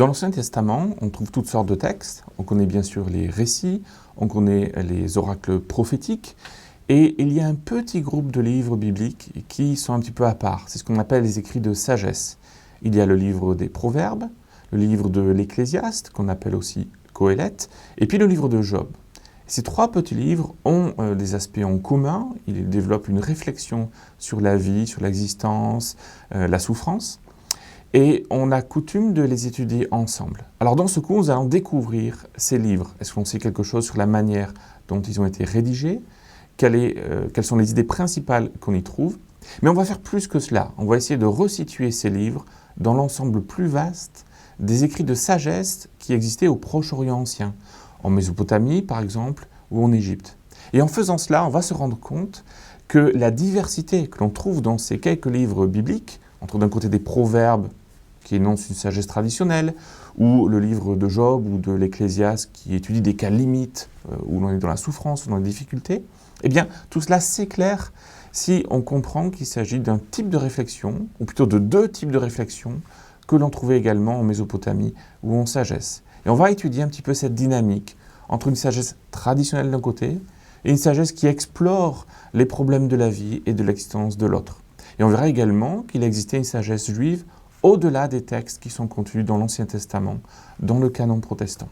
Dans l'Ancien Testament, on trouve toutes sortes de textes. On connaît bien sûr les récits, on connaît les oracles prophétiques, et il y a un petit groupe de livres bibliques qui sont un petit peu à part. C'est ce qu'on appelle les écrits de sagesse. Il y a le livre des Proverbes, le livre de l'Ecclésiaste, qu'on appelle aussi Qoéleth, et puis le livre de Job. Ces trois petits livres ont des aspects en commun. Ils développent une réflexion sur la vie, sur l'existence, la souffrance. Et on a coutume de les étudier ensemble. Alors dans ce cours, nous allons découvrir ces livres. Est-ce qu'on sait quelque chose sur la manière dont ils ont été rédigés? Quelles sont les idées principales qu'on y trouve? Mais on va faire plus que cela. On va essayer de resituer ces livres dans l'ensemble plus vaste des écrits de sagesse qui existaient au Proche-Orient ancien, en Mésopotamie par exemple, ou en Égypte. Et en faisant cela, on va se rendre compte que la diversité que l'on trouve dans ces quelques livres bibliques, entre d'un côté des proverbes, qui énonce une sagesse traditionnelle, ou le livre de Job ou de l'Ecclésiaste qui étudie des cas limites où l'on est dans la souffrance ou dans la difficulté, eh bien, tout cela s'éclaire si on comprend qu'il s'agit d'un type de réflexion, ou plutôt de deux types de réflexion, que l'on trouvait également en Mésopotamie ou en sagesse. Et on va étudier un petit peu cette dynamique entre une sagesse traditionnelle d'un côté et une sagesse qui explore les problèmes de la vie et de l'existence de l'autre. Et on verra également qu'il existait une sagesse juive au-delà des textes qui sont contenus dans l'Ancien Testament, dans le canon protestant.